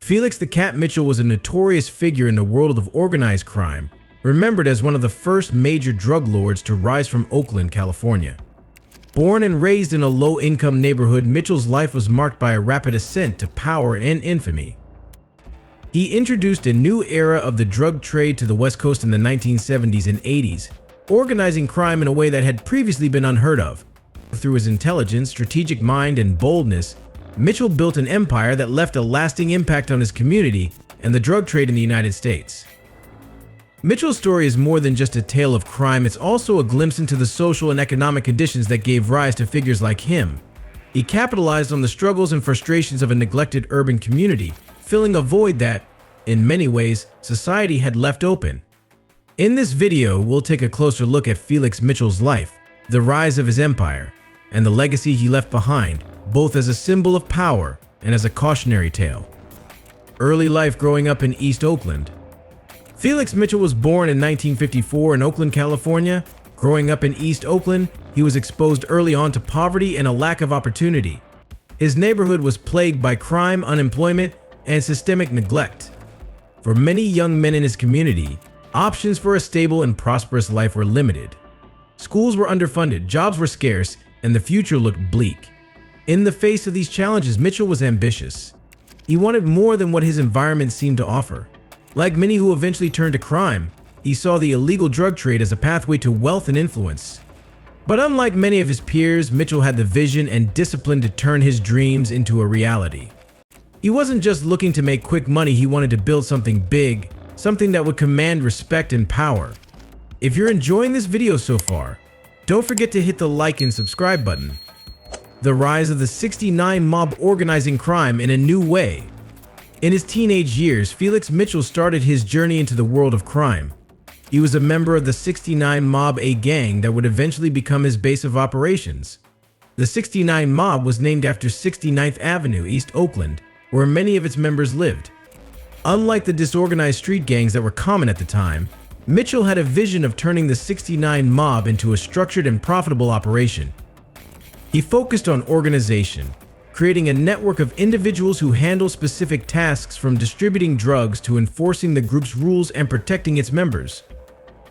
Felix the Cat Mitchell was a notorious figure in the world of organized crime, remembered as one of the first major drug lords to rise from Oakland, California. Born and raised in a low-income neighborhood, Mitchell's life was marked by a rapid ascent to power and infamy. He introduced a new era of the drug trade to the West Coast in the 1970s and 80s, organizing crime in a way that had previously been unheard of. Through his intelligence, strategic mind, and boldness, Mitchell built an empire that left a lasting impact on his community and the drug trade in the United States. Mitchell's story is more than just a tale of crime, it's also a glimpse into the social and economic conditions that gave rise to figures like him. He capitalized on the struggles and frustrations of a neglected urban community, filling a void that, in many ways, society had left open. In this video, we'll take a closer look at Felix Mitchell's life, the rise of his empire, and the legacy he left behind, both as a symbol of power and as a cautionary tale. Early life growing up in East Oakland. Felix Mitchell was born in 1954 in Oakland, California. Growing up in East Oakland, he was exposed early on to poverty and a lack of opportunity. His neighborhood was plagued by crime, unemployment, and systemic neglect. For many young men in his community, options for a stable and prosperous life were limited. Schools were underfunded, jobs were scarce, and the future looked bleak. In the face of these challenges, Mitchell was ambitious. He wanted more than what his environment seemed to offer. Like many who eventually turned to crime, he saw the illegal drug trade as a pathway to wealth and influence. But unlike many of his peers, Mitchell had the vision and discipline to turn his dreams into a reality. He wasn't just looking to make quick money, he wanted to build something big, something that would command respect and power. If you're enjoying this video so far, don't forget to hit the like and subscribe button. The rise of the 69 mob organizing crime in a new way. In his teenage years, Felix Mitchell started his journey into the world of crime. He was a member of the 69 Mob, a gang that would eventually become his base of operations. The 69 Mob was named after 69th Avenue, East Oakland, where many of its members lived. Unlike the disorganized street gangs that were common at the time, Mitchell had a vision of turning the 69 Mob into a structured and profitable operation. He focused on organization, creating a network of individuals who handle specific tasks, from distributing drugs to enforcing the group's rules and protecting its members.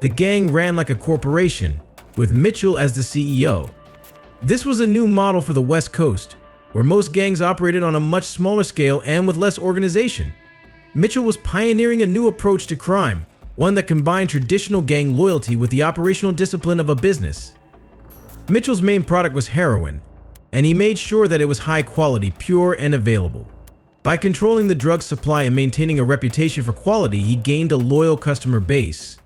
The gang ran like a corporation, with Mitchell as the CEO. This was a new model for the West Coast, where most gangs operated on a much smaller scale and with less organization. Mitchell was pioneering a new approach to crime, one that combined traditional gang loyalty with the operational discipline of a business. Mitchell's main product was heroin, and he made sure that it was high quality, pure, and available. By controlling the drug supply and maintaining a reputation for quality, he gained a loyal customer base.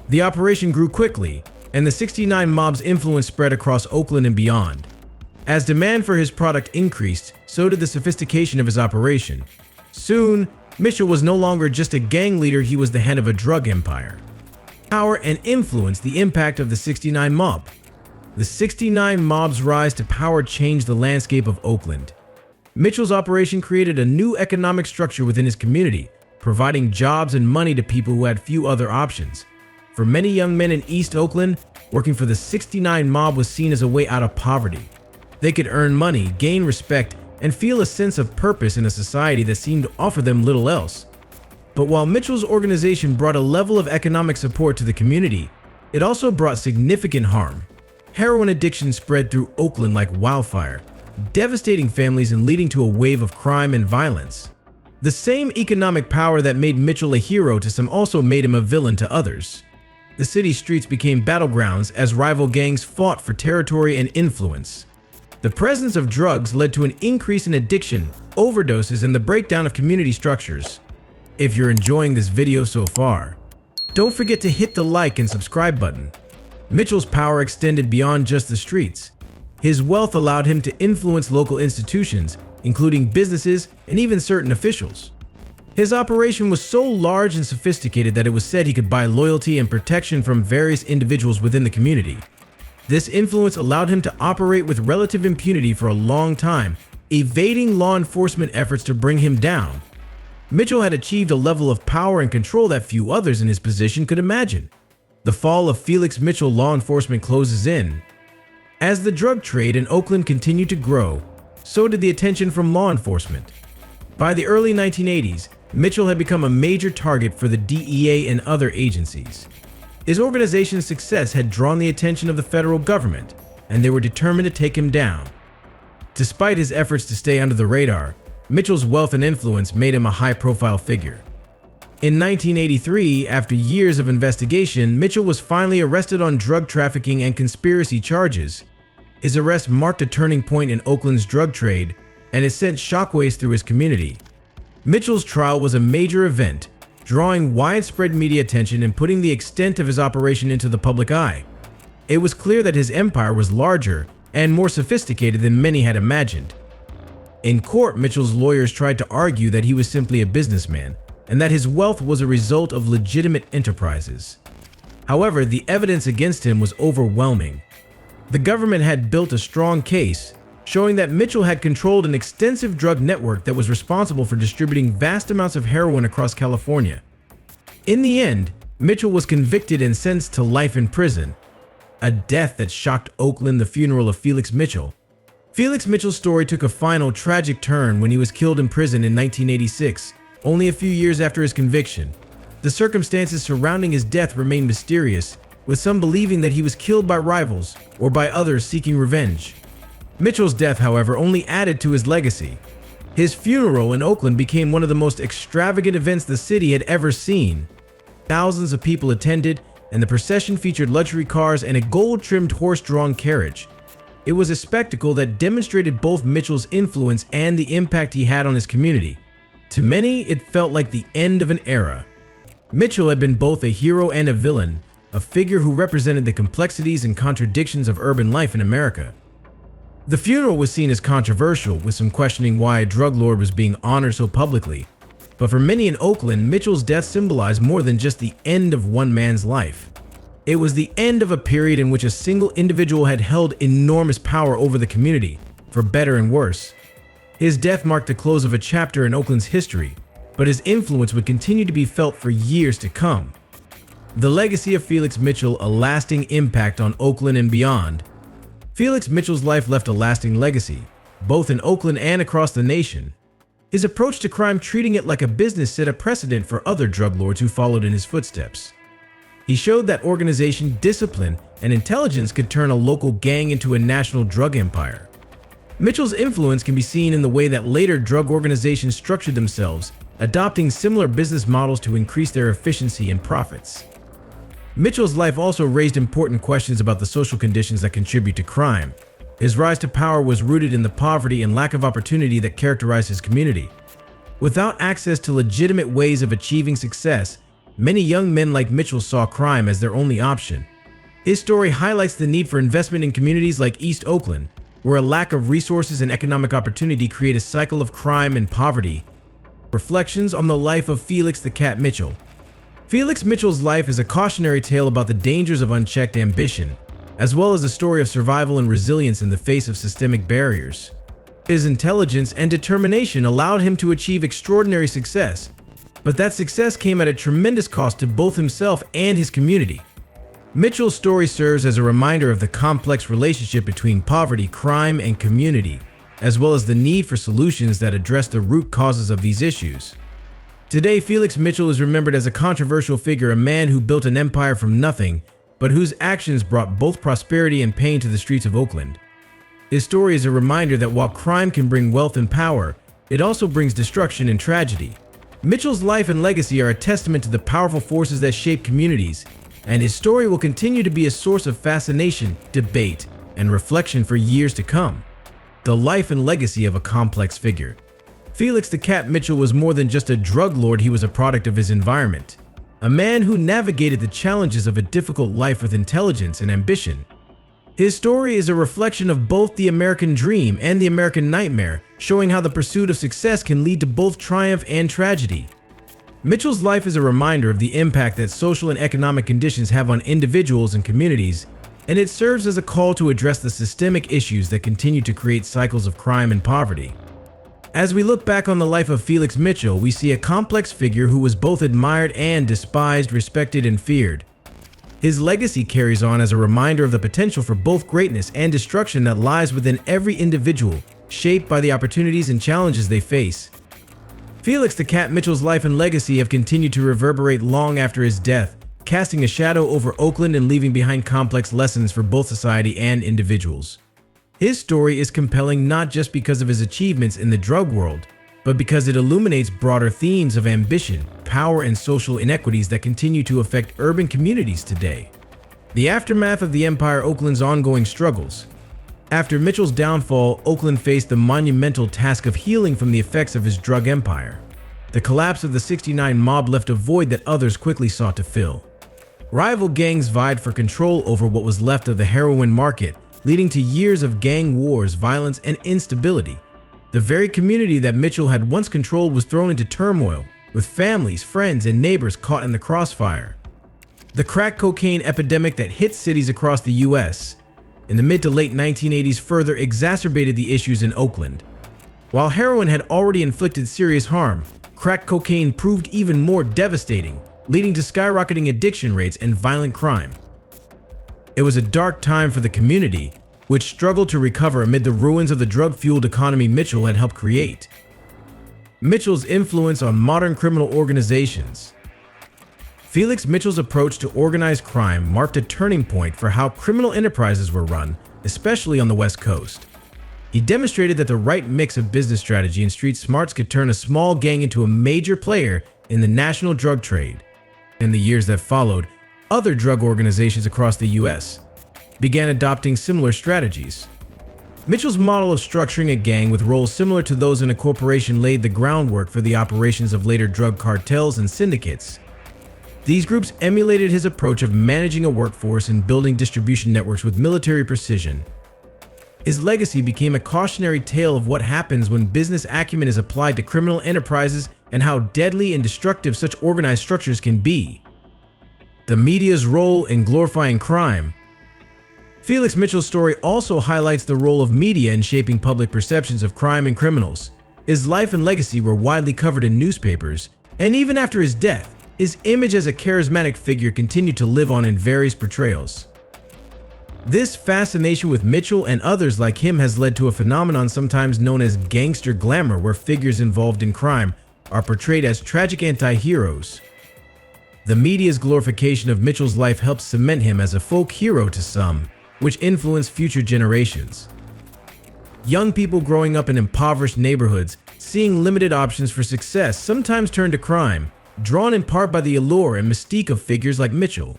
The operation grew quickly, and the 69 Mob's influence spread across Oakland and beyond. As demand for his product increased, so did the sophistication of his operation. Soon, Mitchell was no longer just a gang leader, he was the head of a drug empire. Power and influence, the impact of the 69 Mob. The 69 Mob's rise to power changed the landscape of Oakland. Mitchell's operation created a new economic structure within his community, providing jobs and money to people who had few other options. For many young men in East Oakland, working for the 69 Mob was seen as a way out of poverty. They could earn money, gain respect, and feel a sense of purpose in a society that seemed to offer them little else. But while Mitchell's organization brought a level of economic support to the community, it also brought significant harm. Heroin addiction spread through Oakland like wildfire, devastating families and leading to a wave of crime and violence. The same economic power that made Mitchell a hero to some also made him a villain to others. The city's streets became battlegrounds as rival gangs fought for territory and influence. The presence of drugs led to an increase in addiction, overdoses, and the breakdown of community structures. If you're enjoying this video so far, don't forget to hit the like and subscribe button. Mitchell's power extended beyond just the streets. His wealth allowed him to influence local institutions, including businesses and even certain officials. His operation was so large and sophisticated that it was said he could buy loyalty and protection from various individuals within the community. This influence allowed him to operate with relative impunity for a long time, evading law enforcement efforts to bring him down. Mitchell had achieved a level of power and control that few others in his position could imagine. The fall of Felix Mitchell law enforcement closes in. As the drug trade in Oakland continued to grow, so did the attention from law enforcement. By the early 1980s, Mitchell had become a major target for the DEA and other agencies. His organization's success had drawn the attention of the federal government, and they were determined to take him down. Despite his efforts to stay under the radar, Mitchell's wealth and influence made him a high-profile figure. In 1983, after years of investigation, Mitchell was finally arrested on drug trafficking and conspiracy charges. His arrest marked a turning point in Oakland's drug trade, and it sent shockwaves through his community. Mitchell's trial was a major event, drawing widespread media attention and putting the extent of his operation into the public eye. It was clear that his empire was larger and more sophisticated than many had imagined. In court, Mitchell's lawyers tried to argue that he was simply a businessman and that his wealth was a result of legitimate enterprises. However, the evidence against him was overwhelming. The government had built a strong case, showing that Mitchell had controlled an extensive drug network that was responsible for distributing vast amounts of heroin across California. In the end, Mitchell was convicted and sentenced to life in prison, a death that shocked Oakland. The funeral of Felix Mitchell. Felix Mitchell's story took a final tragic turn when he was killed in prison in 1986, only a few years after his conviction. The circumstances surrounding his death remain mysterious, with some believing that he was killed by rivals or by others seeking revenge. Mitchell's death, however, only added to his legacy. His funeral in Oakland became one of the most extravagant events the city had ever seen. Thousands of people attended, and the procession featured luxury cars and a gold-trimmed horse-drawn carriage. It was a spectacle that demonstrated both Mitchell's influence and the impact he had on his community. To many, it felt like the end of an era. Mitchell had been both a hero and a villain, a figure who represented the complexities and contradictions of urban life in America. The funeral was seen as controversial, with some questioning why a drug lord was being honored so publicly. But for many in Oakland, Mitchell's death symbolized more than just the end of one man's life. It was the end of a period in which a single individual had held enormous power over the community, for better and worse. His death marked the close of a chapter in Oakland's history, but his influence would continue to be felt for years to come. The legacy of Felix Mitchell, a lasting impact on Oakland and beyond. Felix Mitchell's life left a lasting legacy, both in Oakland and across the nation. His approach to crime, treating it like a business, set a precedent for other drug lords who followed in his footsteps. He showed that organization, discipline, and intelligence could turn a local gang into a national drug empire. Mitchell's influence can be seen in the way that later drug organizations structured themselves, adopting similar business models to increase their efficiency and profits. Mitchell's life also raised important questions about the social conditions that contribute to crime. His rise to power was rooted in the poverty and lack of opportunity that characterized his community. Without access to legitimate ways of achieving success, many young men like Mitchell saw crime as their only option. His story highlights the need for investment in communities like East Oakland, where a lack of resources and economic opportunity create a cycle of crime and poverty. Reflections on the life of Felix the Cat Mitchell. Felix Mitchell's life is a cautionary tale about the dangers of unchecked ambition, as well as a story of survival and resilience in the face of systemic barriers. His intelligence and determination allowed him to achieve extraordinary success, but that success came at a tremendous cost to both himself and his community. Mitchell's story serves as a reminder of the complex relationship between poverty, crime, and community, as well as the need for solutions that address the root causes of these issues. Today, Felix Mitchell is remembered as a controversial figure, a man who built an empire from nothing, but whose actions brought both prosperity and pain to the streets of Oakland. His story is a reminder that while crime can bring wealth and power, it also brings destruction and tragedy. Mitchell's life and legacy are a testament to the powerful forces that shape communities, and his story will continue to be a source of fascination, debate, and reflection for years to come. The life and legacy of a complex figure. Felix the Cat Mitchell was more than just a drug lord, he was a product of his environment. A man who navigated the challenges of a difficult life with intelligence and ambition. His story is a reflection of both the American dream and the American nightmare, showing how the pursuit of success can lead to both triumph and tragedy. Mitchell's life is a reminder of the impact that social and economic conditions have on individuals and communities, and it serves as a call to address the systemic issues that continue to create cycles of crime and poverty. As we look back on the life of Felix Mitchell, we see a complex figure who was both admired and despised, respected and feared. His legacy carries on as a reminder of the potential for both greatness and destruction that lies within every individual, shaped by the opportunities and challenges they face. Felix the Cat Mitchell's life and legacy have continued to reverberate long after his death, casting a shadow over Oakland and leaving behind complex lessons for both society and individuals. His story is compelling not just because of his achievements in the drug world, but because it illuminates broader themes of ambition, power, and social inequities that continue to affect urban communities today. The aftermath of the Empire Oakland's ongoing struggles. After Mitchell's downfall, Oakland faced the monumental task of healing from the effects of his drug empire. The collapse of the '69 mob left a void that others quickly sought to fill. Rival gangs vied for control over what was left of the heroin market, leading to years of gang wars, violence, and instability. The very community that Mitchell had once controlled was thrown into turmoil, with families, friends, and neighbors caught in the crossfire. The crack cocaine epidemic that hit cities across the U.S. in the mid to late 1980s further exacerbated the issues in Oakland. While heroin had already inflicted serious harm, crack cocaine proved even more devastating, leading to skyrocketing addiction rates and violent crime. It was a dark time for the community, which struggled to recover amid the ruins of the drug-fueled economy Mitchell had helped create. Mitchell's influence on modern criminal organizations. Felix Mitchell's approach to organized crime marked a turning point for how criminal enterprises were run, especially on the West Coast. He demonstrated that the right mix of business strategy and street smarts could turn a small gang into a major player in the national drug trade. In the years that followed, other drug organizations across the U.S. began adopting similar strategies. Mitchell's model of structuring a gang with roles similar to those in a corporation laid the groundwork for the operations of later drug cartels and syndicates. These groups emulated his approach of managing a workforce and building distribution networks with military precision. His legacy became a cautionary tale of what happens when business acumen is applied to criminal enterprises and how deadly and destructive such organized structures can be. The media's role in glorifying crime. Felix Mitchell's story also highlights the role of media in shaping public perceptions of crime and criminals. His life and legacy were widely covered in newspapers, and even after his death, his image as a charismatic figure continued to live on in various portrayals. This fascination with Mitchell and others like him has led to a phenomenon sometimes known as gangster glamour, where figures involved in crime are portrayed as tragic anti-heroes. The media's glorification of Mitchell's life helped cement him as a folk hero to some, which influenced future generations. Young people growing up in impoverished neighborhoods, seeing limited options for success, sometimes turned to crime, drawn in part by the allure and mystique of figures like Mitchell.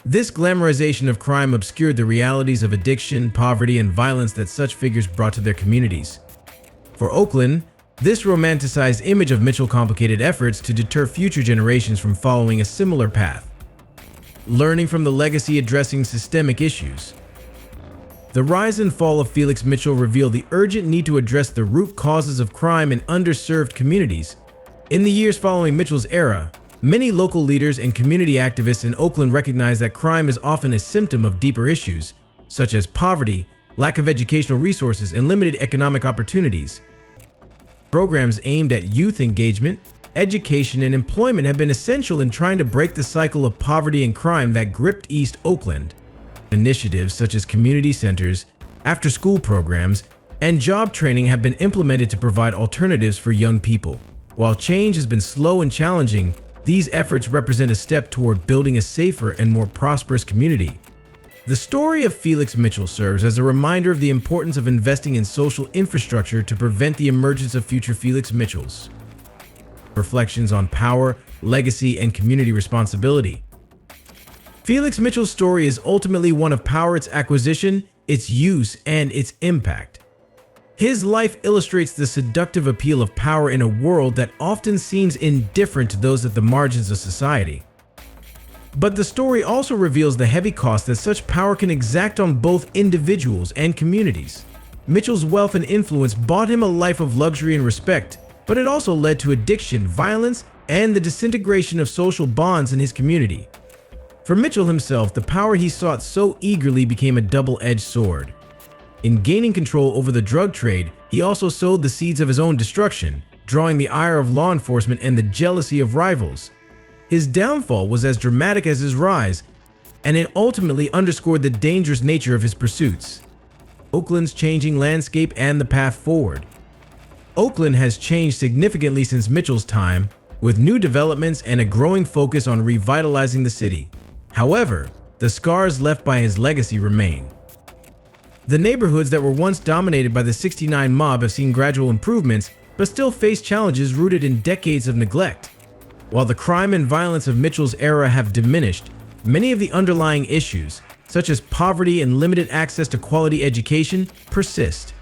This glamorization of crime obscured the realities of addiction, poverty, and violence that such figures brought to their communities. For Oakland, this romanticized image of Mitchell complicated efforts to deter future generations from following a similar path. Learning from the legacy addressing systemic issues. The rise and fall of Felix Mitchell revealed the urgent need to address the root causes of crime in underserved communities. In the years following Mitchell's era, many local leaders and community activists in Oakland recognized that crime is often a symptom of deeper issues, such as poverty, lack of educational resources, and limited economic opportunities. Programs aimed at youth engagement, education, and employment have been essential in trying to break the cycle of poverty and crime that gripped East Oakland. Initiatives such as community centers, after-school programs, and job training have been implemented to provide alternatives for young people. While change has been slow and challenging, these efforts represent a step toward building a safer and more prosperous community. The story of Felix Mitchell serves as a reminder of the importance of investing in social infrastructure to prevent the emergence of future Felix Mitchells. Reflections on power, legacy, and community responsibility. Felix Mitchell's story is ultimately one of power, its acquisition, its use, and its impact. His life illustrates the seductive appeal of power in a world that often seems indifferent to those at the margins of society. But the story also reveals the heavy cost that such power can exact on both individuals and communities. Mitchell's wealth and influence bought him a life of luxury and respect, but it also led to addiction, violence, and the disintegration of social bonds in his community. For Mitchell himself, the power he sought so eagerly became a double-edged sword. In gaining control over the drug trade, he also sowed the seeds of his own destruction, drawing the ire of law enforcement and the jealousy of rivals. His downfall was as dramatic as his rise, and it ultimately underscored the dangerous nature of his pursuits. Oakland's changing landscape and the path forward. Oakland has changed significantly since Mitchell's time, with new developments and a growing focus on revitalizing the city. However, the scars left by his legacy remain. The neighborhoods that were once dominated by the '69 mob have seen gradual improvements, but still face challenges rooted in decades of neglect. While the crime and violence of Mitchell's era have diminished, many of the underlying issues, such as poverty and limited access to quality education, persist.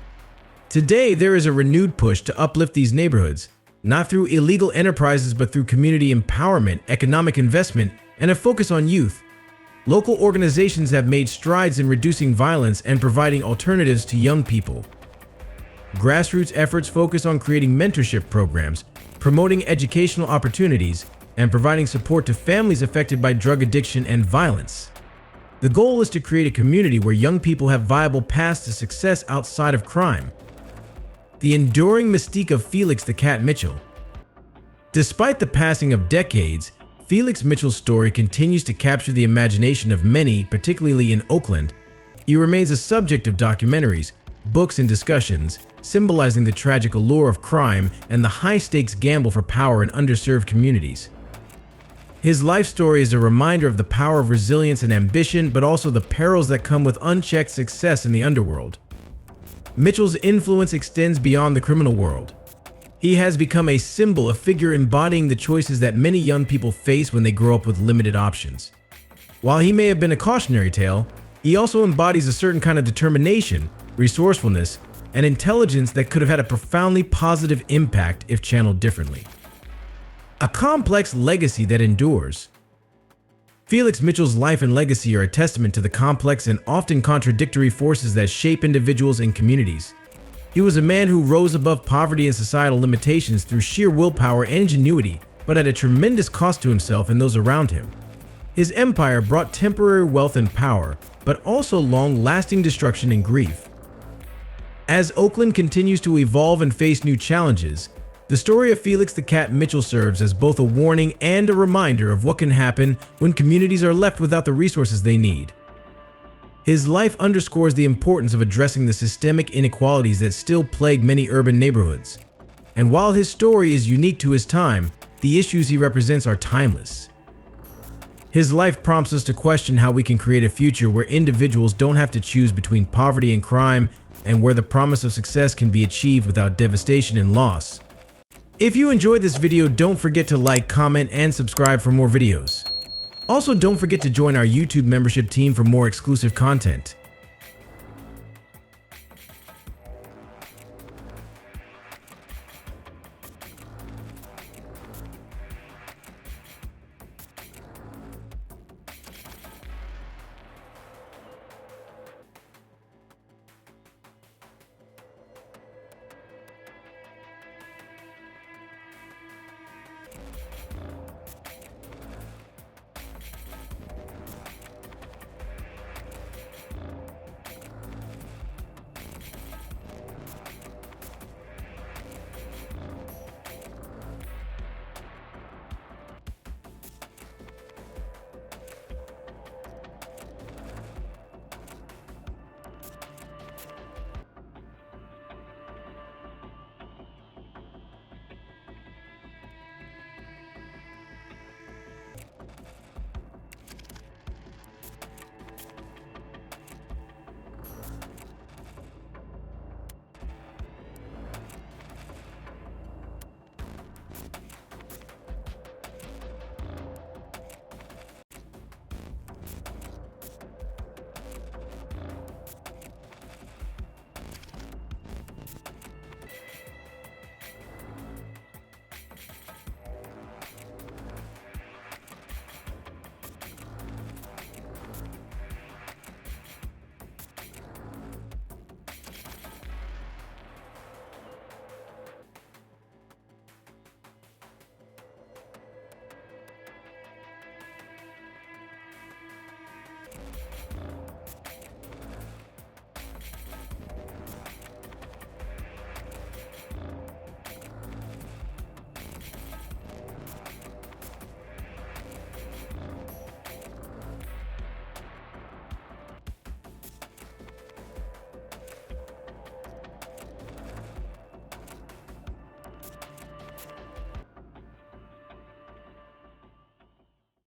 Today, there is a renewed push to uplift these neighborhoods, not through illegal enterprises but through community empowerment, economic investment, and a focus on youth. Local organizations have made strides in reducing violence and providing alternatives to young people. Grassroots efforts focus on creating mentorship programs, promoting educational opportunities, and providing support to families affected by drug addiction and violence. The goal is to create a community where young people have viable paths to success outside of crime. The enduring mystique of Felix the Cat Mitchell. Despite the passing of decades, Felix Mitchell's story continues to capture the imagination of many, particularly in Oakland. He remains a subject of documentaries, books, and discussions, symbolizing the tragic allure of crime and the high-stakes gamble for power in underserved communities. His life story is a reminder of the power of resilience and ambition, but also the perils that come with unchecked success in the underworld. Mitchell's influence extends beyond the criminal world. He has become a symbol, a figure embodying the choices that many young people face when they grow up with limited options. While he may have been a cautionary tale, he also embodies a certain kind of determination, resourcefulness, and intelligence that could have had a profoundly positive impact if channeled differently. A complex legacy that endures. Felix Mitchell's life and legacy are a testament to the complex and often contradictory forces that shape individuals and communities. He was a man who rose above poverty and societal limitations through sheer willpower and ingenuity, but at a tremendous cost to himself and those around him. His empire brought temporary wealth and power, but also long-lasting destruction and grief. As Oakland continues to evolve and face new challenges, the story of Felix the Cat Mitchell serves as both a warning and a reminder of what can happen when communities are left without the resources they need. His life underscores the importance of addressing the systemic inequalities that still plague many urban neighborhoods. And while his story is unique to his time, the issues he represents are timeless. His life prompts us to question how we can create a future where individuals don't have to choose between poverty and crime, and where the promise of success can be achieved without devastation and loss. If you enjoyed this video, don't forget to like, comment, and subscribe for more videos. Also, don't forget to join our YouTube membership team for more exclusive content.